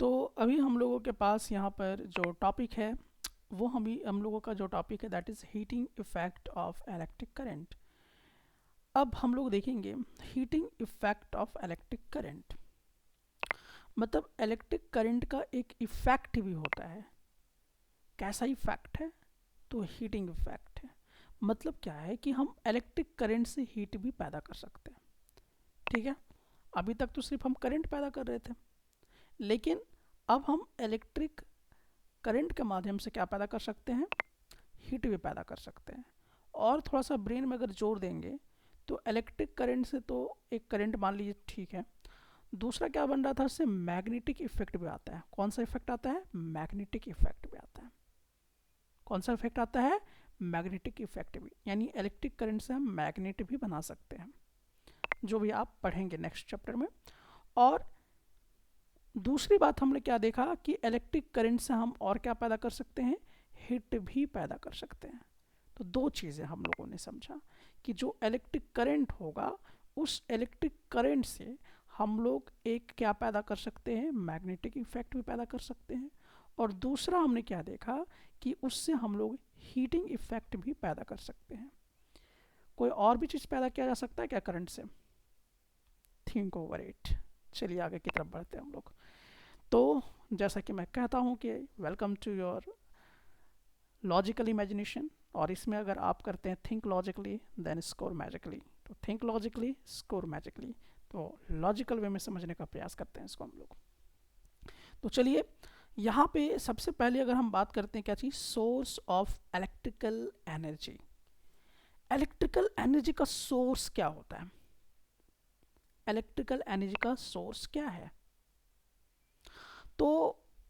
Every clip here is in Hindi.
तो अभी हम लोगों के पास यहाँ पर जो टॉपिक है वो हम लोगों का जो टॉपिक है that is heating effect of electric current. अब हम लोग देखेंगे heating effect of electric current, मतलब इलेक्ट्रिक करंट का एक इफ़ेक्ट भी होता है। कैसा इफ़ेक्ट है? तो हीटिंग इफ़ेक्ट है। मतलब क्या है कि हम इलेक्ट्रिक करंट से हीट भी पैदा कर सकते हैं। ठीक है, अभी तक तो सिर्फ हम करंट पैदा कर रहे थे, लेकिन अब हम इलेक्ट्रिक करंट के माध्यम से क्या पैदा कर सकते हैं? हीट भी पैदा कर सकते हैं। और थोड़ा सा ब्रेन में अगर जोर देंगे तो इलेक्ट्रिक करंट से तो एक करंट मान लीजिए, ठीक है, दूसरा क्या बन रहा था, उससे मैग्नेटिक इफेक्ट भी आता है। कौन सा इफेक्ट आता है? मैग्नेटिक इफेक्ट भी आता है। कौन सा इफेक्ट आता है? मैग्नेटिक इफेक्ट भी, यानी इलेक्ट्रिक करंट से हम मैग्नेट भी बना सकते हैं, जो भी आप पढ़ेंगे नेक्स्ट चैप्टर में। और दूसरी बात हमने क्या देखा कि इलेक्ट्रिक करंट से हम और क्या पैदा कर सकते हैं? हीट भी पैदा कर सकते हैं। तो दो चीज़ें हम लोगों ने समझा कि जो इलेक्ट्रिक करंट होगा उस इलेक्ट्रिक करंट से हम लोग एक क्या पैदा कर सकते हैं? मैग्नेटिक इफेक्ट भी पैदा कर सकते हैं। और दूसरा हमने क्या देखा कि उससे हम लोग हीटिंग इफेक्ट भी पैदा कर सकते हैं। कोई और भी चीज़ पैदा किया जा सकता है क्या करंट से? Think over it. चलिए आगे की तरफ बढ़ते हैं हम लोग। तो जैसा कि मैं कहता हूँ कि welcome to your logical imagination, और इसमें अगर आप करते हैं think logically then score magically. तो थिंक लॉजिकली, स्कोर मैजिकली। तो लॉजिकल वे में समझने का प्रयास करते हैं इसको हम लोग। तो चलिए यहाँ पे सबसे पहले अगर हम बात करते हैं क्या चीज़? Source of electrical energy. Electrical energy का सोर्स क्या होता है? इलेक्ट्रिकल एनर्जी का सोर्स क्या है? तो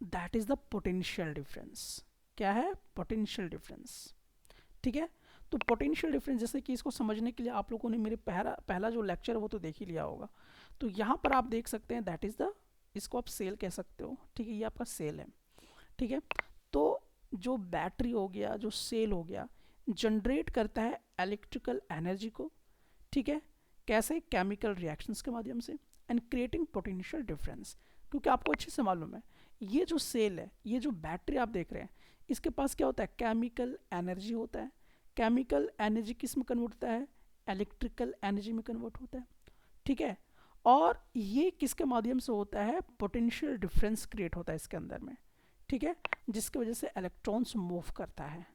that is the potential difference. क्या है? Potential difference. ठीक है, तो पोटेंशियल डिफरेंस, जैसे कि इसको समझने के लिए आप लोगों ने मेरे पहला जो लेक्चर है वो तो देख ही लिया होगा। तो यहाँ पर आप देख सकते हैं दैट इज द, इसको आप सेल कह सकते हो। ठीक है, ये आपका सेल है। ठीक है, तो जो बैटरी हो गया, जो सेल हो गया, जनरेट करता है इलेक्ट्रिकल एनर्जी को। ठीक है, कैसे? केमिकल रिएक्शंस के माध्यम से, एंड क्रिएटिंग पोटेंशियल डिफरेंस। क्योंकि आपको अच्छे से मालूम है ये जो सेल है, ये जो बैटरी आप देख रहे हैं, इसके पास क्या होता है? केमिकल एनर्जी होता है। केमिकल एनर्जी किस में कन्वर्ट होता है? इलेक्ट्रिकल एनर्जी में कन्वर्ट होता है। ठीक है, और ये किसके माध्यम से होता है? पोटेंशियल डिफरेंस क्रिएट होता है इसके अंदर में। ठीक है, जिसकी वजह से इलेक्ट्रॉन्स मूव करता है।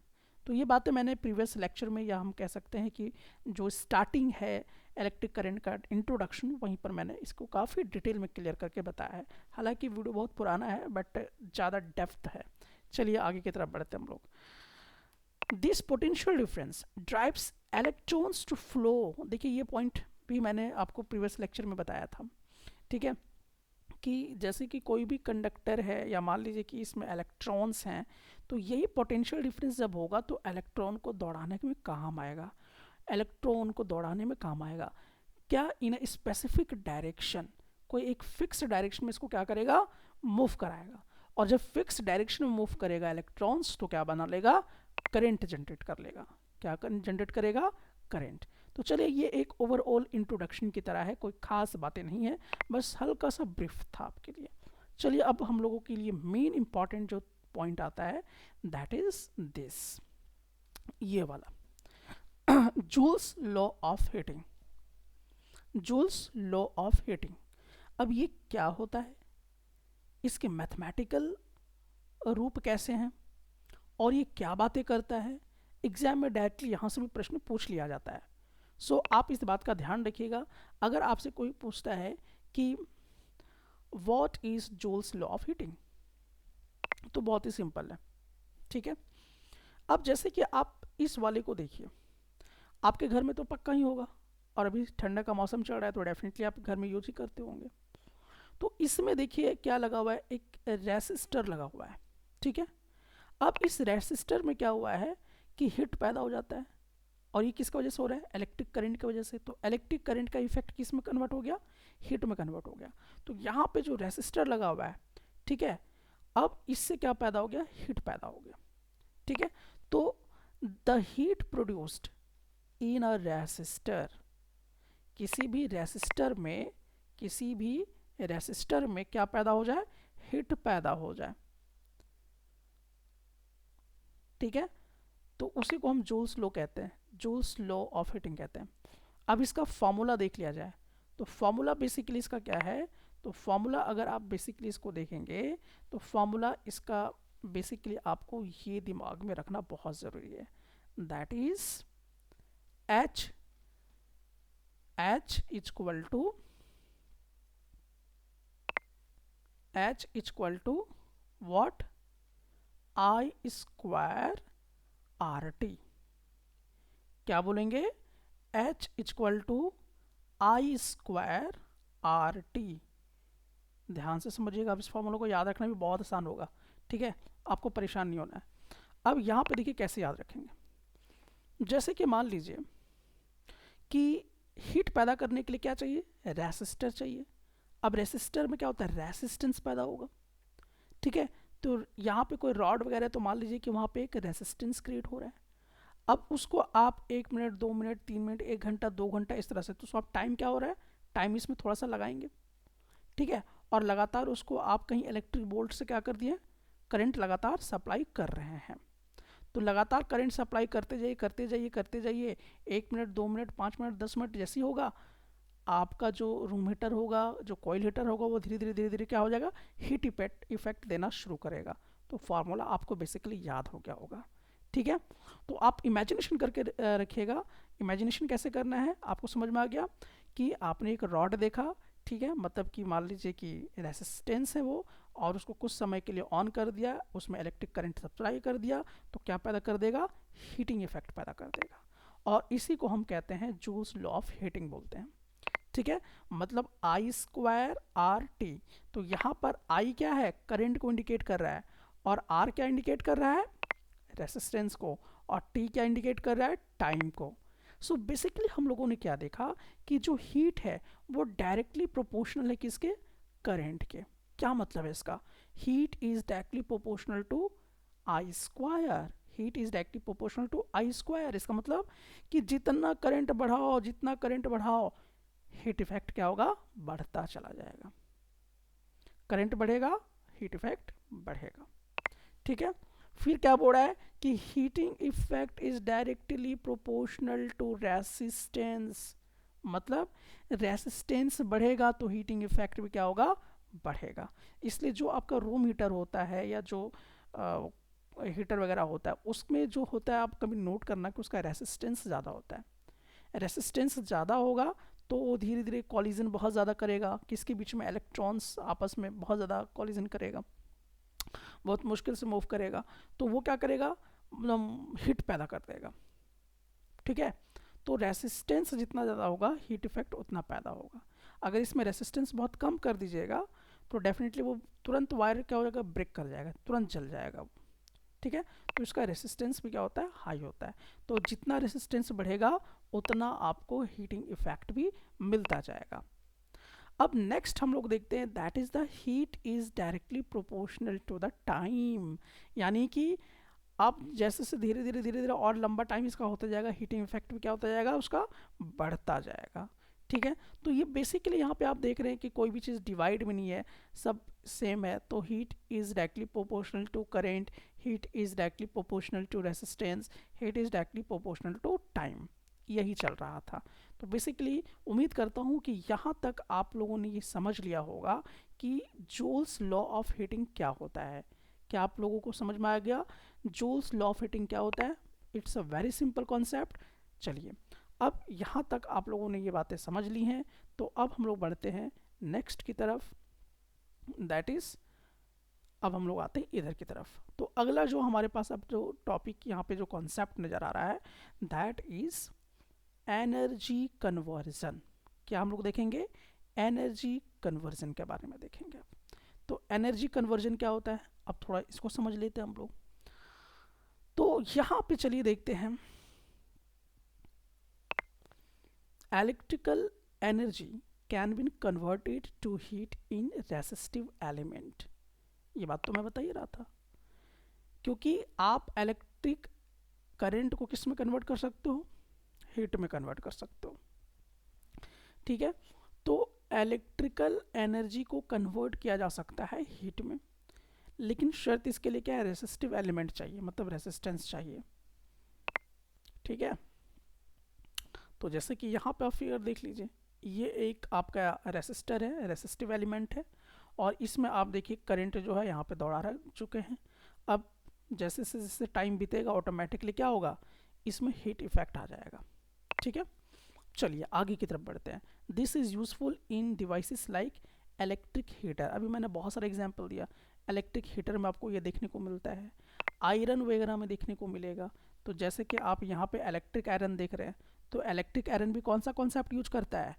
तो ये बातें मैंने प्रीवियस लेक्चर में, या हम कह सकते हैं कि जो स्टार्टिंग है इलेक्ट्रिक करंट का इंट्रोडक्शन, वहीं पर मैंने इसको काफ़ी डिटेल में क्लियर करके बताया है। हालांकि वीडियो बहुत पुराना है बट ज़्यादा डेप्थ है। चलिए आगे की तरफ बढ़ते हैं हम लोग। This potential difference drives electrons to flow. देखिए ये पॉइंट भी मैंने आपको प्रीवियस लेक्चर में बताया था। ठीक है, कि जैसे कि कोई भी कंडक्टर है, या मान लीजिए कि इसमें इलेक्ट्रॉन्स हैं, तो यही पोटेंशियल डिफरेंस जब होगा तो इलेक्ट्रॉन को दौड़ाने में काम आएगा। इलेक्ट्रॉन को दौड़ाने में काम आएगा क्या? इन अ स्पेसिफिक डायरेक्शन, कोई एक फिक्स डायरेक्शन में इसको क्या करेगा? मूव कराएगा। और जब फिक्स डायरेक्शन में मूव करेगा इलेक्ट्रॉन्स, तो क्या बना लेगा? करंट जनरेट कर लेगा। क्या जनरेट करेगा? करंट। तो चलिए ये एक ओवरऑल इंट्रोडक्शन की तरह है, कोई खास बातें नहीं है, बस हल्का सा ब्रीफ था आपके लिए। चलिए अब हम लोगों के लिए मेन इंपॉर्टेंट जो पॉइंट आता है दैट इज दिस, ये वाला joules law of heating. Joules law of heating, अब ये क्या होता है, इसके मैथमेटिकल रूप कैसे हैं, और ये क्या बातें करता है? एग्जाम में डायरेक्टली यहाँ से भी प्रश्न पूछ लिया जाता है। सो आप इस बात का ध्यान रखिएगा। अगर आपसे कोई पूछता है कि what is joules law of heating, तो बहुत ही सिंपल है। ठीक है, अब जैसे कि आप इस वाले को देखिए, आपके घर में तो पक्का ही होगा, और अभी ठंडा का मौसम चल रहा है तो डेफिनेटली आप घर में यूज ही करते होंगे। तो इसमें देखिए क्या लगा हुआ है? एक रेसिस्टर लगा हुआ है। ठीक है, अब इस रेसिस्टर में क्या हुआ है कि हीट पैदा हो जाता है, और ये किसकी वजह से हो रहा है? इलेक्ट्रिक करंट की वजह से। तो इलेक्ट्रिक करंट का इफेक्ट किस में कन्वर्ट हो गया? हीट में कन्वर्ट हो गया। तो यहाँ पे जो रेसिस्टर लगा हुआ है, ठीक है, अब इससे क्या पैदा हो गया? हीट पैदा हो गया। ठीक है, तो the heat produced in a resistor, किसी भी रेसिस्टर में, किसी भी रेसिस्टर में क्या पैदा हो जाए? हीट पैदा हो जाए, ठीक है, तो उसी को हम जूल्स लॉ कहते हैं, जूल्स लॉ ऑफ हीटिंग कहते हैं। अब इसका फॉर्मूला देख लिया जाए, तो फॉर्मूला बेसिकली इसका क्या है, तो फॉर्मूला अगर आप बेसिकली इसको देखेंगे तो फॉर्मूला इसका बेसिकली आपको ये दिमाग में रखना बहुत ज़रूरी है, that is H equal to what, I square R T. क्या बोलेंगे, H equal to I square R T. ध्यान से समझिएगा, अब इस फॉर्मूला को याद रखना भी बहुत आसान होगा, ठीक है, आपको परेशान नहीं होना है। अब यहाँ पे देखिए कैसे याद रखेंगे, जैसे कि मान लीजिए कि हीट पैदा करने के लिए क्या चाहिए, रेसिस्टर चाहिए। अब रेसिस्टर में क्या होता है, रेसिस्टेंस पैदा होगा, ठीक है, तो यहाँ पे कोई रॉड वगैरह, तो मान लीजिए कि वहाँ पे एक रेसिस्टेंस क्रिएट हो रहा है। अब उसको आप 1 मिनट 2 मिनट 3 मिनट 1 घंटा 2 घंटा इस तरह से, तो आप टाइम क्या हो रहा है, टाइम इसमें थोड़ा सा लगाएंगे, ठीक है, और लगातार उसको आप कहीं इलेक्ट्रिक बोल्ट से क्या कर दिए, करंट लगातार सप्लाई कर रहे हैं। तो लगातार करंट सप्लाई करते जाइए करते जाइए करते जाइए, 1 मिनट 2 मिनट 5 मिनट 10 मिनट जैसे ही होगा, आपका जो रूम हीटर होगा, जो कॉइल हीटर होगा, वो धीरे धीरे क्या हो जाएगा, हीट इफेक्ट देना शुरू करेगा। तो फार्मूला आपको बेसिकली याद हो गया होगा, ठीक है। तो आप इमेजिनेशन करके रखिएगा, इमेजिनेशन कैसे करना है आपको समझ में आ गया कि आपने एक रॉड देखा, ठीक है, मतलब कि मान लीजिए कि रेसिस्टेंस है वो, और उसको कुछ समय के लिए ऑन कर दिया, उसमें इलेक्ट्रिक करंट सप्लाई कर दिया, तो क्या पैदा कर देगा, हीटिंग इफेक्ट पैदा कर देगा, और इसी को हम कहते हैं जूल्स लॉ ऑफ हीटिंग बोलते हैं, ठीक है। मतलब आई स्क्वायर आर टी, तो यहाँ पर आई क्या है, करंट को इंडिकेट कर रहा है, और आर क्या इंडिकेट कर रहा है, रेसिस्टेंस को, और टी क्या इंडिकेट कर रहा है, टाइम को। सो बेसिकली हम लोगों ने क्या देखा कि जो हीट है वो डायरेक्टली प्रोपोर्शनल है किसके, करंट के। क्या मतलब है इसका, heat is directly proportional to I square, heat is directly proportional to I square. इसका मतलब कि जितना करंट बढ़ाओ, जितना करंट बढ़ाओ, हीट इफेक्ट क्या होगा, बढ़ता चला जाएगा, करंट बढ़ेगा, हीट इफेक्ट बढ़ेगा, ठीक है। फिर क्या बोल रहा है कि heating effect is directly proportional to resistance, मतलब रेसिस्टेंस बढ़ेगा तो हीटिंग इफेक्ट भी क्या होगा, बढ़ेगा। इसलिए जो आपका रूम हीटर होता है या जो हीटर वगैरह होता है, उसमें जो होता है आप कभी नोट करना कि उसका रेसिस्टेंस ज़्यादा होता है, रेसिस्टेंस ज़्यादा होगा तो वो धीरे धीरे कॉलिजन बहुत ज़्यादा करेगा, किसके बीच में, इलेक्ट्रॉन्स आपस में बहुत ज़्यादा कॉलिजन करेगा, बहुत मुश्किल से मूव करेगा, तो वो क्या करेगा, मतलब हीट पैदा कर देगा, ठीक है। तो रेसिस्टेंस जितना ज़्यादा होगा, हीट इफेक्ट उतना पैदा होगा। अगर इसमें रेसिस्टेंस बहुत कम कर दीजिएगा तो डेफिनेटली वो तुरंत वायर क्या हो जाएगा, ब्रेक कर जाएगा, तुरंत जल जाएगा, ठीक है। तो इसका रेसिस्टेंस भी क्या होता है, हाई होता है। तो जितना रेसिस्टेंस बढ़ेगा उतना आपको हीटिंग इफेक्ट भी मिलता जाएगा। अब नेक्स्ट हम लोग देखते हैं, that is the heat is directly proportional to the time, यानी कि आप जैसे से धीरे धीरे और लंबा टाइम इसका होता जाएगा, हीटिंग इफेक्ट भी क्या होता जाएगा, उसका बढ़ता जाएगा, ठीक है। तो ये बेसिकली यहाँ पे आप देख रहे हैं कि कोई भी चीज़ डिवाइड में नहीं है, सब सेम है। तो heat is directly proportional to current, heat is directly proportional to resistance, heat is directly proportional to time, यही चल रहा था। तो बेसिकली उम्मीद करता हूँ कि यहाँ तक आप लोगों ने ये समझ लिया होगा कि जूल्स लॉ ऑफ हीटिंग क्या होता है। क्या आप लोगों को समझ में आ गया जूल्स लॉ ऑफ हीटिंग क्या होता है? It's a very simple concept. चलिए, अब यहाँ तक आप लोगों ने ये बातें समझ ली हैं, तो अब हम लोग बढ़ते हैं नेक्स्ट की तरफ, दैट इज़ अब हम लोग आते हैं इधर की तरफ। तो अगला जो हमारे पास अब जो टॉपिक यहाँ पे जो कॉन्सेप्ट नज़र आ रहा है, दैट इज़ एनर्जी कन्वर्जन। क्या हम लोग देखेंगे? एनर्जी कन्वर्जन के बारे में देखेंगे। तो एनर्जी कन्वर्जन क्या होता है, अब थोड़ा इसको समझ लेते हैं हम लोग। तो यहाँ पे चलिए देखते हैं, electrical energy can be converted to heat in resistive element. ये बात तो मैं बता ही रहा था, क्योंकि आप इलेक्ट्रिक करंट को किस में कन्वर्ट कर सकते हो? हीट में कन्वर्ट कर सकते हो, ठीक है। तो इलेक्ट्रिकल एनर्जी को कन्वर्ट किया जा सकता है हीट में, लेकिन शर्त इसके लिए क्या है, रेसिस्टिव एलिमेंट चाहिए, मतलब रेसिस्टेंस चाहिए। ठीक है, तो जैसे कि यहाँ पे आप फिगर देख लीजिए, ये एक आपका रेसिस्टर है, रेसिस्टिव एलिमेंट है, और इसमें आप देखिए करंट जो है यहाँ पे दौड़ा रह चुके हैं। अब जैसे जैसे टाइम बीतेगा ऑटोमेटिकली क्या होगा, इसमें हीट इफेक्ट आ जाएगा। ठीक है, चलिए आगे की तरफ बढ़ते हैं। This is useful in devices like electric heater. अभी मैंने बहुत सारे एग्जांपल दिया, इलेक्ट्रिक हीटर में आपको ये देखने को मिलता है, आयरन वगैरह में देखने को मिलेगा। तो जैसे कि आप यहाँ पे इलेक्ट्रिक आयरन देख रहे हैं, तो इलेक्ट्रिक आयरन भी कौन सा कॉन्सेप्ट यूज करता है,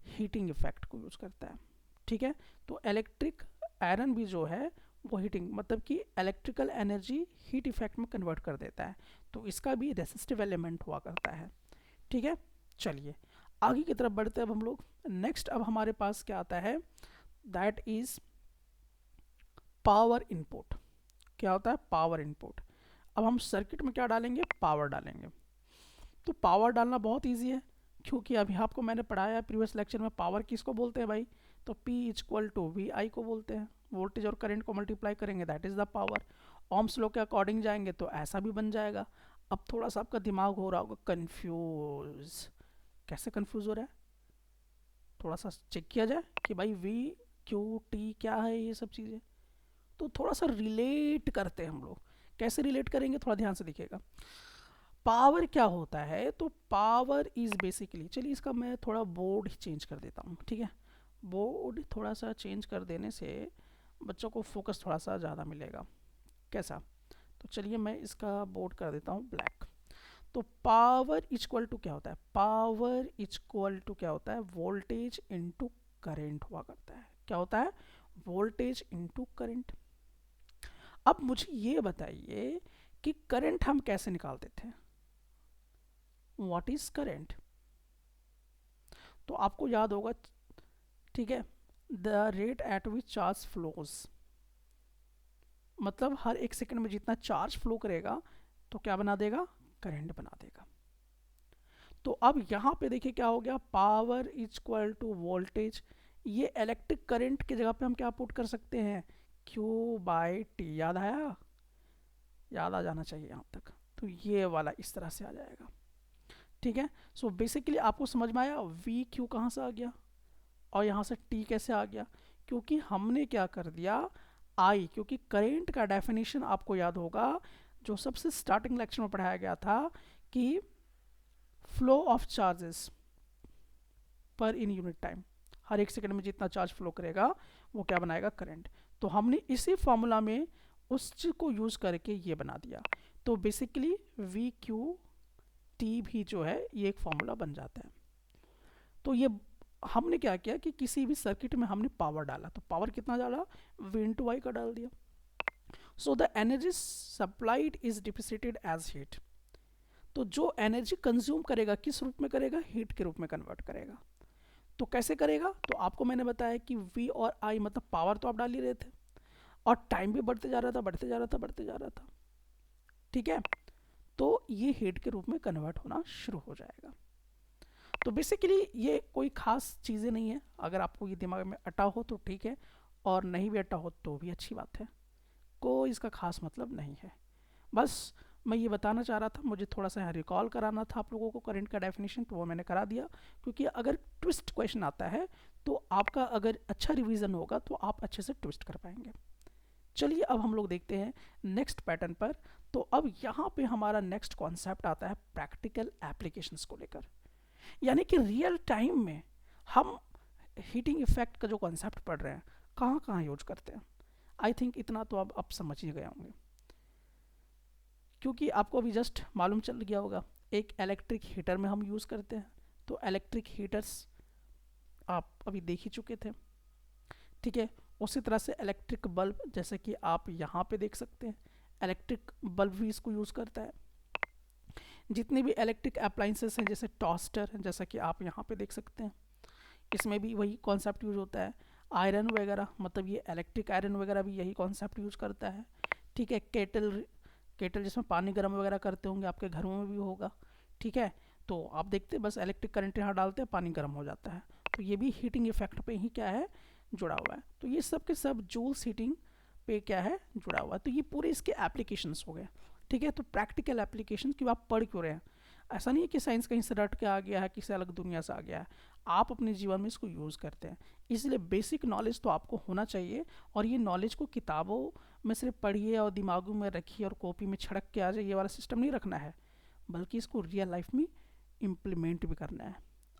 हीटिंग इफेक्ट को यूज करता है। ठीक है, तो इलेक्ट्रिक आयरन भी जो है वो हीटिंग, मतलब कि इलेक्ट्रिकल एनर्जी हीट इफेक्ट में कन्वर्ट कर देता है, तो इसका भी रेसिस्टिव एलिमेंट हुआ करता है। ठीक है, चलिए आगे की तरफ बढ़ते हैं अब हम लोग। नेक्स्ट अब हमारे पास क्या आता है, दैट इज पावर इनपुट। क्या होता है, पावर इनपुट। अब हम सर्किट में क्या डालेंगे, पावर डालेंगे। तो पावर डालना बहुत ईजी है, क्योंकि अभी आपको मैंने पढ़ाया है प्रीवियस लेक्चर में, पावर किसको बोलते हैं भाई, तो P इक्वल टू वी आई को बोलते हैं। वोल्टेज और करंट को मल्टीप्लाई करेंगे, that is the power. Ohm's law के अकॉर्डिंग जाएंगे तो ऐसा भी बन जाएगा। अब थोड़ा सा आपका दिमाग हो रहा होगा कंफ्यूज, कैसे कंफ्यूज हो रहा है, थोड़ा सा चेक किया जाए कि भाई V Q T क्या है ये सब चीज़ें। तो थोड़ा सा रिलेट करते हैं हम लोग, कैसे रिलेट करेंगे थोड़ा ध्यान से देखिएगा। पावर क्या होता है, तो पावर इज बेसिकली, चलिए इसका मैं थोड़ा बोर्ड चेंज कर देता हूँ। ठीक है, बोर्ड थोड़ा सा चेंज कर देने से बच्चों को फोकस थोड़ा सा ज़्यादा मिलेगा। कैसा, तो चलिए मैं इसका बोर्ड कर देता हूँ ब्लैक। तो पावर इक्वल टू क्या होता है, पावर इक्वल टू क्या होता है, वोल्टेज इनटू करंट हुआ करता है। क्या होता है, वोल्टेज इनटू करंट। अब मुझे ये बताइए कि करंट हम कैसे निकालते थे, व्हाट इज करंट। तो आपको याद होगा, ठीक है, the rate at which charge flows, मतलब हर एक सेकंड में जितना चार्ज फ्लो करेगा तो क्या बना देगा, करंट बना देगा। तो अब यहाँ पे देखिए क्या हो गया, पावर इक्वल टू वोल्टेज। ये इलेक्ट्रिक करंट की जगह पे हम क्या पुट कर सकते हैं, Q बाई टी। याद आया, याद आ जाना चाहिए यहाँ तक। तो ये वाला इस तरह से आ जाएगा। ठीक है, सो बेसिकली आपको समझ में आया वी क्यू कहाँ से आ गया और यहाँ से टी कैसे आ गया, क्योंकि हमने क्या कर दिया आई, क्योंकि करेंट का डेफिनेशन आपको याद होगा जो सबसे स्टार्टिंग लेक्चर में पढ़ाया गया था कि फ्लो ऑफ चार्जेस पर इन यूनिट टाइम, हर एक सेकंड में जितना चार्ज फ्लो करेगा वो क्या बनाएगा, करंट। तो हमने इसी फॉर्मूला में उस चीज को यूज करके ये बना दिया। तो बेसिकली वी क्यू टी भी जो है ये एक फॉर्मूला बन जाता है। तो ये हमने क्या किया कि किसी भी सर्किट में हमने पावर डाला, तो पावर कितना डाला, V इंटू आई का डाल दिया। So the energy supplied is dissipated as heat. तो जो एनर्जी कंज्यूम करेगा किस रूप में करेगा, हीट के रूप में कन्वर्ट करेगा। तो कैसे करेगा, तो आपको मैंने बताया कि V और I मतलब पावर तो आप डाल ही रहे थे, और टाइम भी बढ़ते जा रहा था, बढ़ते जा रहा था, बढ़ते जा रहा था। ठीक है, तो ये हीट के रूप में कन्वर्ट होना शुरू हो जाएगा। तो बेसिकली ये कोई खास चीज़ें नहीं है, अगर आपको ये दिमाग में अटा हो तो ठीक है, और नहीं भी अटा हो तो भी अच्छी बात है, कोई इसका खास मतलब नहीं है। बस मैं ये बताना चाह रहा था, मुझे थोड़ा सा यहाँ रिकॉल कराना था आप लोगों को करंट का डेफिनेशन, तो वो मैंने करा दिया। क्योंकि अगर ट्विस्ट क्वेश्चन आता है तो आपका अगर अच्छा रिवीजन होगा तो आप अच्छे से ट्विस्ट कर पाएंगे। चलिए अब हम लोग देखते हैं नेक्स्ट पैटर्न पर। तो अब यहाँ पे हमारा नेक्स्ट कॉन्सेप्ट आता है प्रैक्टिकल एप्लीकेशंस को लेकर, यानी कि रियल टाइम में हम हीटिंग इफेक्ट का जो कॉन्सेप्ट पढ़ रहे हैं कहाँ कहाँ यूज करते हैं। आई थिंक इतना तो अब आप समझ ही गए होंगे, क्योंकि आपको अभी जस्ट मालूम चल गया होगा एक इलेक्ट्रिक हीटर में हम यूज़ करते हैं। तो इलेक्ट्रिक हीटर्स आप अभी देख ही चुके थे। ठीक है, उसी तरह से इलेक्ट्रिक बल्ब, जैसे कि आप यहाँ पे देख सकते हैं, इलेक्ट्रिक बल्ब भी इसको यूज़ करता है। जितने भी इलेक्ट्रिक अप्लाइंसेस हैं जैसे टोस्टर, जैसा कि आप यहाँ पे देख सकते हैं, इसमें भी वही कॉन्सेप्ट यूज होता है। आयरन वगैरह, मतलब ये इलेक्ट्रिक आयरन वगैरह भी यही कॉन्सेप्ट यूज करता है। ठीक है, केटल, केटल जिसमें पानी गर्म वगैरह करते होंगे, आपके घरों में भी होगा। ठीक है, तो आप देखते हैं बस इलेक्ट्रिक करंट यहाँ डालते हैं, पानी गर्म हो जाता है। तो ये भी हीटिंग इफेक्ट पे ही क्या है, जुड़ा हुआ है। तो ये सब के सब जूल्स हीटिंग पे क्या है, जुड़ा हुआ है। तो ये पूरे इसके एप्लीकेशंस हो गए, ठीक है। तो प्रैक्टिकल एप्लीकेशन क्यों, आप पढ़ क्यों रहे हैं, ऐसा नहीं है कि साइंस कहीं से रट के आ गया है, किसी अलग दुनिया से आ गया है, आप अपने जीवन में इसको यूज़ करते हैं। इसलिए बेसिक नॉलेज तो आपको होना चाहिए, और ये नॉलेज को किताबों में सिर्फ पढ़िए और दिमागों में रखिए और कॉपी में छिड़क के आ जाए, ये वाला सिस्टम नहीं रखना है, बल्कि इसको रियल लाइफ में इम्प्लीमेंट भी करना है।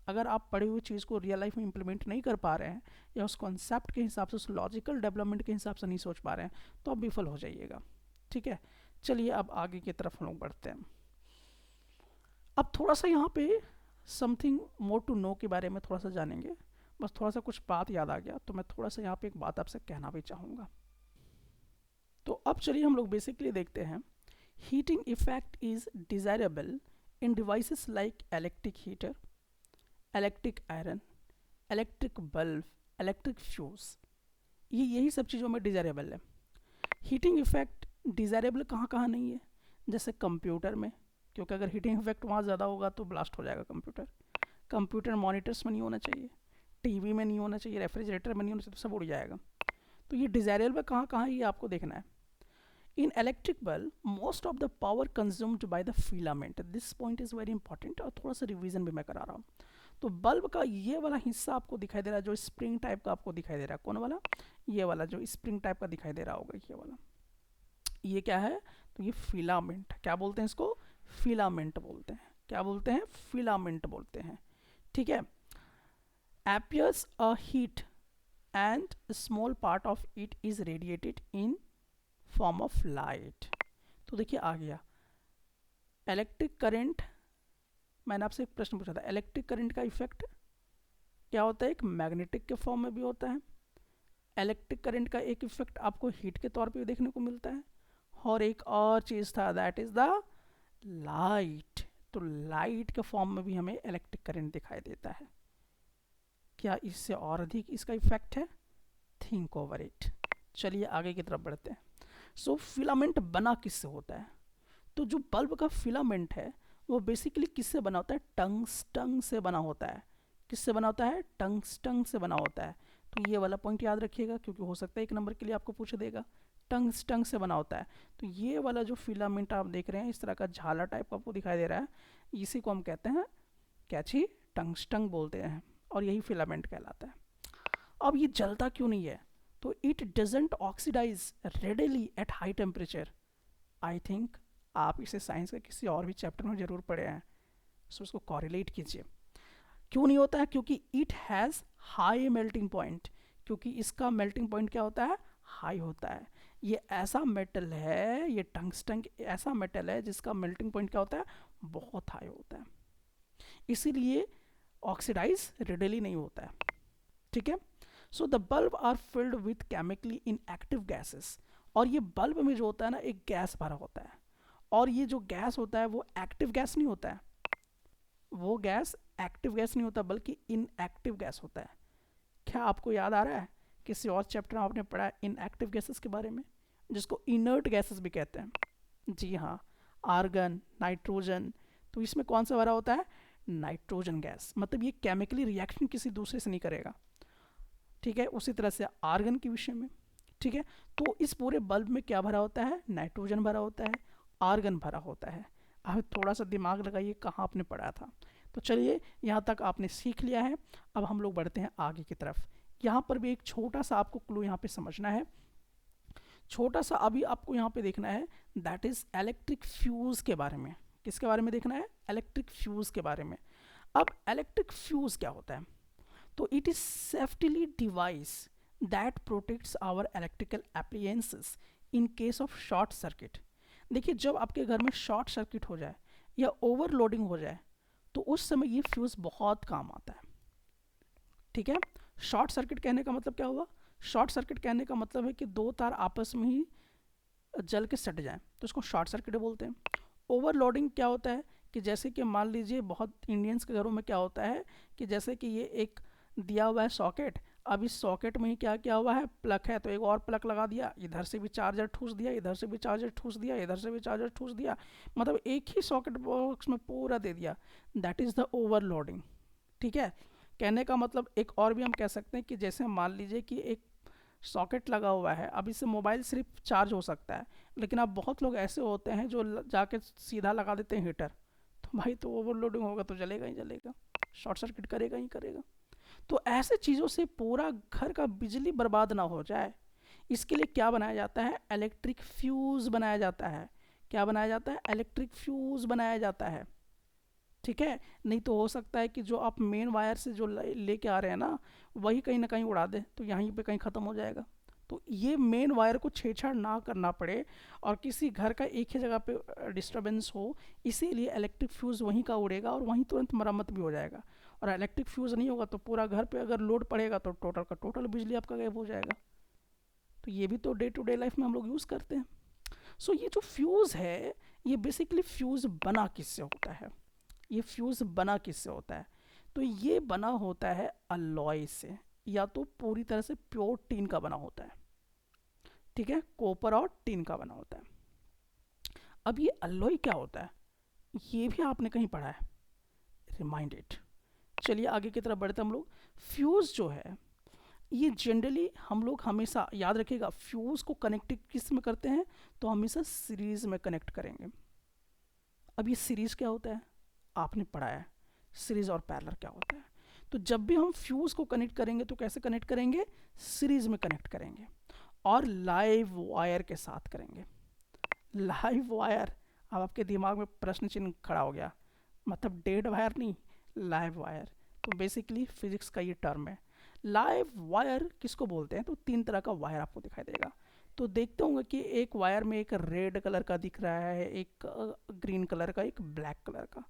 अगर आप पढ़ी हुई चीज़ को रियल लाइफ में इम्प्लीमेंट नहीं कर पा रहे हैं, या उस कॉन्सेप्ट के हिसाब से, उस लॉजिकल डेवलपमेंट के हिसाब से नहीं सोच पा रहे हैं, तो आप विफल हो जाइएगा, ठीक है। चलिए अब आगे की तरफ हम लोग बढ़ते हैं। अब थोड़ा सा यहाँ पे समथिंग मोर टू नो के बारे में थोड़ा सा जानेंगे। बस थोड़ा सा कुछ बात याद आ गया, तो मैं थोड़ा सा यहाँ पे एक बात आपसे कहना भी चाहूँगा। तो अब चलिए हम लोग बेसिकली देखते हैं, heating effect is desirable in devices like electric heater, electric iron, electric bulb, electric fuse. ये यही सब चीज़ों में डिजायरेबल है। हीटिंग इफेक्ट डिजायरेबल कहाँ कहाँ नहीं है, जैसे कंप्यूटर में, क्योंकि अगर हीटिंग इफेक्ट वहाँ ज़्यादा होगा तो ब्लास्ट हो जाएगा कंप्यूटर। कंप्यूटर मॉनिटर्स में नहीं होना चाहिए, टीवी में नहीं होना चाहिए, रेफ्रिजरेटर में नहीं होना चाहिए, तो सब उड़ जाएगा। तो ये डिजायरेबल कहाँ कहाँ है, ये आपको देखना है। इन electric bulb most of the power consumed by the filament, this point is very important, और थोड़ा सा रिवीजन भी मैं करा रहा हूँ। तो बल्ब का ये वाला हिस्सा आपको दिखाई दे रहा है, जो स्प्रिंग टाइप का आपको दिखाई दे रहा है, कौन वाला, ये वाला जो स्प्रिंग टाइप का दिखाई दे रहा होगा, ये वाला, ये क्या है, तो ये फिलामेंट, क्या बोलते हैं इसको, फिलामेंट बोलते हैं। क्या बोलते हैं, फिलामेंट बोलते हैं, ठीक है। appears a heat and a small part of it is radiated in form of light। तो देखिए आ गया इलेक्ट्रिक करंट। मैंने आपसे एक प्रश्न पूछा था, इलेक्ट्रिक करंट का इफेक्ट क्या होता है, एक मैग्नेटिक के फॉर्म में भी होता है। इलेक्ट्रिक करंट का एक इफेक्ट आपको हीट के तौर पे देखने को मिलता है, और एक और चीज़ था, दैट इज द लाइट। तो लाइट के फॉर्म में भी हमें इलेक्ट्रिक करंट दिखाई देता है। क्या इससे और अधिक इसका इफेक्ट है, थिंक ओवर इट। चलिए आगे की तरफ बढ़ते हैं। सो फिलामेंट बना किससे होता है, तो जो बल्ब का फिलामेंट है वो बेसिकली किससे बना होता है, टंगस्टन से बना होता है। किससे बना होता है, टंगस्टन से बना होता है। तो ये वाला पॉइंट याद रखिएगा, क्योंकि हो सकता है एक नंबर के लिए आपको पूछ देगा। टंगस्टन से बना होता है। तो ये वाला जो फिलामेंट आप देख रहे हैं, इस तरह का झाला टाइप का आपको दिखाई दे रहा है, इसी को हम कहते हैं कैची, टंगस्टन बोलते हैं, और यही फिलामेंट कहलाता है। अब ये जलता क्यों नहीं है, तो it doesn't oxidize readily at high temperature. I think आप इसे साइंस के किसी और भी चैप्टर में जरूर पढ़े हैं, सो इसको कॉरिलेट कीजिए। क्यों नहीं होता है, क्योंकि it has high melting point, क्योंकि इसका मेल्टिंग पॉइंट क्या होता है, हाई होता है। ये ऐसा मेटल है, ये टंगस्टन ऐसा मेटल है जिसका मेल्टिंग पॉइंट क्या होता है, बहुत हाई होता है, इसीलिए ऑक्सीडाइज रेडिली नहीं होता है, ठीक है। So the bulb are filled with chemically inactive gases, और ये बल्ब में जो होता है ना, एक गैस भरा होता है, और ये जो गैस होता है वो एक्टिव गैस नहीं होता है, वो गैस एक्टिव गैस नहीं होता, बल्कि इनएक्टिव गैस होता है। क्या आपको याद आ रहा है, किसी और चैप्टर में आपने पढ़ा है इनएक्टिव गैसेस के बारे में, जिसको इनर्ट गैसेस भी कहते हैं। जी हाँ, आर्गन, नाइट्रोजन। तो इसमें कौन सा भरा होता है, नाइट्रोजन गैस, मतलब ये केमिकली रिएक्शन किसी दूसरे से नहीं करेगा, ठीक है। उसी तरह से आर्गन के विषय में, ठीक है। तो इस पूरे बल्ब में क्या भरा होता है, नाइट्रोजन भरा होता है, आर्गन भरा होता है। अब थोड़ा सा दिमाग लगाइए, कहाँ आपने पढ़ा था। तो चलिए यहाँ तक आपने सीख लिया है, अब हम लोग बढ़ते हैं आगे की तरफ। यहाँ पर भी एक छोटा सा आपको क्लू यहाँ पे समझना है, छोटा सा अभी आपको यहाँ पे देखना है, दैट इज इलेक्ट्रिक फ्यूज के बारे में। किसके बारे में देखना है, इलेक्ट्रिक फ्यूज के बारे में। अब इलेक्ट्रिक फ्यूज क्या होता है, तो it is safety device that protects our electrical appliances in case of short circuit. देखिए जब आपके घर में शॉर्ट सर्किट हो जाए या ओवरलोडिंग हो जाए, तो उस समय ये फ्यूज बहुत काम आता है, ठीक है। शॉर्ट सर्किट कहने का मतलब क्या हुआ, शॉर्ट सर्किट कहने का मतलब है कि दो तार आपस में ही जल के सट जाएं, तो इसको शॉर्ट सर्किट बोलते हैं। ओवरलोडिंग क्या होता है, कि जैसे कि मान लीजिए बहुत इंडियंस के घरों में क्या होता है, कि जैसे कि ये एक दिया हुआ है सॉकेट, अब इस सॉकेट में ही क्या क्या हुआ है, प्लग है, तो एक और प्लग लगा दिया, इधर से भी चार्जर ठूस दिया, इधर से भी चार्जर ठूस दिया, इधर से भी चार्जर ठूस दिया, मतलब एक ही सॉकेट बॉक्स में पूरा दे दिया, दैट इज़ द ओवरलोडिंग, ठीक है। कहने का मतलब एक और भी हम कह सकते हैं कि जैसे मान लीजिए कि एक सॉकेट लगा हुआ है, अब इससे मोबाइल सिर्फ चार्ज हो सकता है, लेकिन अब बहुत लोग ऐसे होते हैं जो जाके सीधा लगा देते हैं हीटर, तो भाई तो ओवरलोडिंग होगा तो जलेगा ही जलेगा, शॉर्ट सर्किट करेगा ही करेगा। तो ऐसे चीज़ों से पूरा घर का बिजली बर्बाद ना हो जाए, इसके लिए क्या बनाया जाता है, इलेक्ट्रिक फ्यूज़ बनाया जाता है। क्या बनाया जाता है, इलेक्ट्रिक फ्यूज़ बनाया जाता है। ठीक है, नहीं तो हो सकता है कि जो आप मेन वायर से जो लेके आ रहे हैं ना, वही कहीं ना कहीं उड़ा दे, तो यहीं पे कहीं ख़त्म हो जाएगा। तो ये मेन वायर को छेड़छाड़ ना करना पड़े और किसी घर का एक ही जगह पे डिस्टरबेंस हो, इसीलिए इलेक्ट्रिक फ्यूज़ वहीं का उड़ेगा और वहीं तुरंत मरम्मत भी हो जाएगा। और इलेक्ट्रिक फ्यूज़ नहीं होगा तो पूरा घर पे अगर लोड पड़ेगा तो टोटल का टोटल बिजली आपका गायब हो जाएगा। तो ये भी तो डे टू डे लाइफ में हम लोग यूज़ करते हैं। सो ये जो फ्यूज़ है, ये बेसिकली फ्यूज़ बना किससे होता है, ये फ्यूज़ बना किससे होता है, तो ये बना होता है अलॉय से, या तो पूरी तरह से प्योर टीन का बना होता है। ठीक है, कॉपर और टीन का बना होता है। अब ये अलॉय क्या होता है, ये भी आपने कहीं पढ़ा है, रिमाइंड इट। चलिए आगे की तरफ बढ़ते हम लोग। फ्यूज़ जो है ये जनरली हम लोग हमेशा याद रखिएगा, फ्यूज़ को कनेक्ट किस में करते हैं, तो हमेशा सीरीज़ में कनेक्ट करेंगे। अब ये सीरीज़ क्या होता है, आपने पढ़ा है सीरीज़ और पैरेलल क्या होता है। तो जब भी हम फ्यूज़ को कनेक्ट करेंगे तो कैसे कनेक्ट करेंगे, सीरीज़ में कनेक्ट करेंगे और लाइव वायर के साथ करेंगे। लाइव वायर, अब आपके दिमाग में प्रश्न चिन्ह खड़ा हो गया, मतलब डेड वायर नहीं, लाइव वायर। तो बेसिकली फिजिक्स का ये टर्म है। लाइव वायर किसको बोलते हैं, तो तीन तरह का वायर आपको दिखाई देगा। तो देखते होंगे कि एक वायर में एक रेड कलर का दिख रहा है, एक ग्रीन कलर का, एक ब्लैक कलर का।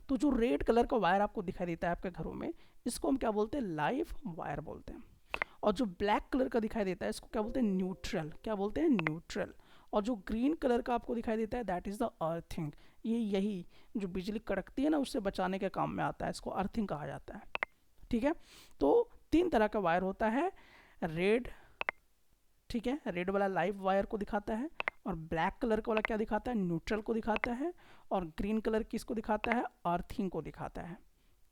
तो जो रेड कलर का वायर आपको दिखाई देता है आपके घरों में, इसको हम क्या बोलते हैं, लाइव वायर बोलते हैं। और जो ब्लैक कलर का दिखाई देता है इसको क्या बोलते हैं, न्यूट्रल। क्या बोलते हैं, न्यूट्रल। और जो ग्रीन कलर का आपको दिखाई देता है दैट इज़ द अर्थिंग। ये यही जो बिजली कड़कती है ना उससे बचाने के काम में आता है, इसको अर्थिंग कहा जाता है। ठीक है, तो तीन तरह का वायर होता है, रेड, ठीक है, रेड वाला लाइव वायर को दिखाता है, और ब्लैक कलर का वाला क्या दिखाता है, न्यूट्रल को दिखाता है, और ग्रीन कलर किसको दिखाता है, अर्थिंग को दिखाता है।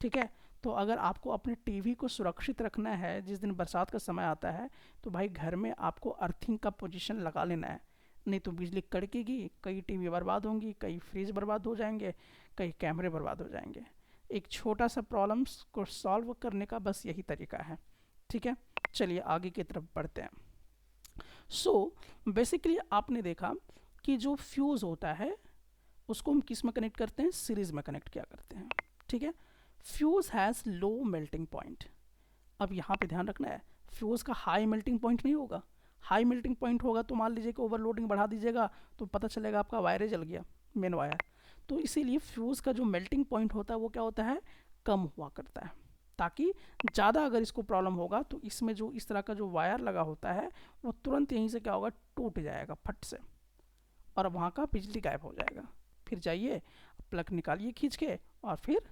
ठीक है, तो अगर आपको अपने टीवी को सुरक्षित रखना है जिस दिन बरसात का समय आता है, तो भाई घर में आपको अर्थिंग का पोजीशन लगा लेना है, नहीं तो बिजली कड़केगी, कई टीवी बर्बाद होंगी, कई फ्रिज बर्बाद हो जाएंगे, कई कैमरे बर्बाद हो जाएंगे। एक छोटा सा प्रॉब्लम्स को सॉल्व करने का बस यही तरीका है। ठीक है, चलिए आगे की तरफ बढ़ते हैं। सो बेसिकली आपने देखा कि जो फ्यूज़ होता है उसको हम किस में कनेक्ट करते हैं, सीरीज़ में कनेक्ट किया करते हैं। ठीक है, fuse has low melting point. अब यहाँ पे ध्यान रखना है, फ्यूज़ का हाई मेल्टिंग पॉइंट नहीं होगा। हाई मेल्टिंग पॉइंट होगा तो मान लीजिए कि ओवरलोडिंग बढ़ा दीजिएगा तो पता चलेगा आपका वायर जल गया, मेन वायर। तो इसीलिए फ्यूज़ का जो मेल्टिंग पॉइंट होता है वो क्या होता है, कम हुआ करता है, ताकि ज़्यादा अगर इसको प्रॉब्लम होगा तो इसमें जो इस तरह का जो वायर लगा होता है वो तुरंत यहीं से क्या होगा, टूट जाएगा फट से, और वहाँ का बिजली गायब हो जाएगा। फिर जाइए प्लग निकालिए खींच के और फिर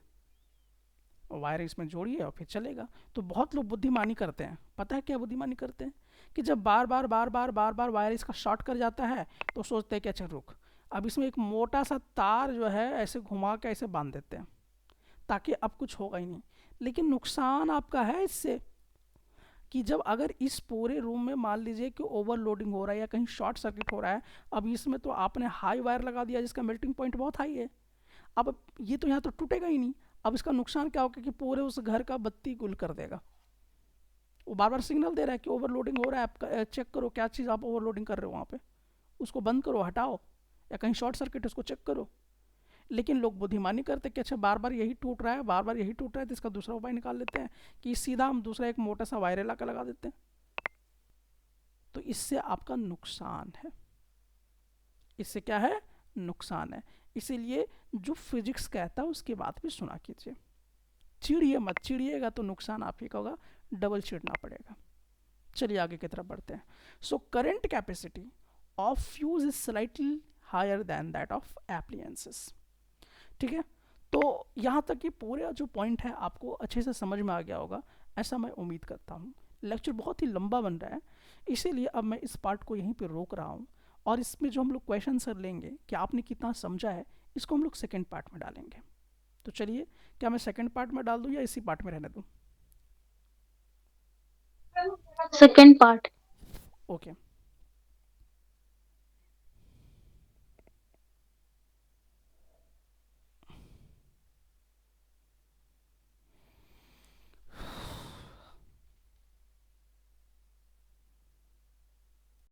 वायर इसमें जोड़िए और फिर चलेगा। तो बहुत लोग बुद्धिमानी करते हैं, पता है क्या बुद्धिमानी करते हैं, कि जब बार बार बार बार बार बार वायर इसका शॉर्ट कर जाता है तो सोचते हैं कि अच्छा रुक, अब इसमें एक मोटा सा तार जो है ऐसे घुमा के ऐसे बांध देते हैं ताकि अब कुछ होगा ही नहीं। लेकिन नुकसान आपका है इससे, कि जब अगर इस पूरे रूम में मान लीजिए कि ओवरलोडिंग हो रहा है या कहीं शॉर्ट सर्किट हो रहा है, अब इसमें तो आपने हाई वायर लगा दिया जिसका मेल्टिंग पॉइंट बहुत हाई है, अब ये तो यहाँ तो टूटेगा ही नहीं। अब इसका नुकसान क्या होगा कि पूरे उस घर का बत्ती गुल कर देगा। वो बार बार सिग्नल दे रहा है कि ओवरलोडिंग हो रहा है, आप चेक करो क्या चीज़ आप ओवरलोडिंग कर रहे हो, वहाँ पे उसको बंद करो, हटाओ, या कहीं शॉर्ट सर्किट उसको चेक करो। लेकिन लोग बुद्धिमानी करते कि अच्छा बार बार यही टूट रहा है, बार बार यही टूट रहा है, तो इसका दूसरा उपाय निकाल लेते हैं कि सीधा हम दूसरा एक मोटा सा वायर ला कर लगा देते हैं। तो इससे आपका नुकसान है, इससे क्या है, नुकसान है। इसीलिए जो फिजिक्स कहता है उसकी बात भी सुना कीजिए, चिड़िए मत, चिड़िएगा तो नुकसान आप ही का होगा, डबल चिड़ना पड़ेगा। चलिए आगे की तरफ बढ़ते हैं। So current capacity of fuse is slightly higher than that of appliances. ठीक है, तो यहाँ तक कि पूरा जो पॉइंट है आपको अच्छे से समझ में आ गया होगा, ऐसा मैं उम्मीद करता हूँ। लेक्चर बहुत ही लंबा बन रहा है, इसीलिए अब मैं इस पार्ट को यहीं पे रोक रहा हूँ, और इसमें जो हम लोग क्वेश्चन सर लेंगे कि आपने कितना समझा है, इसको हम लोग सेकेंड पार्ट में डालेंगे। तो चलिए, क्या मैं सेकेंड पार्ट में डाल दूँ या इसी पार्ट में रहने दूँ? Second part. ओके।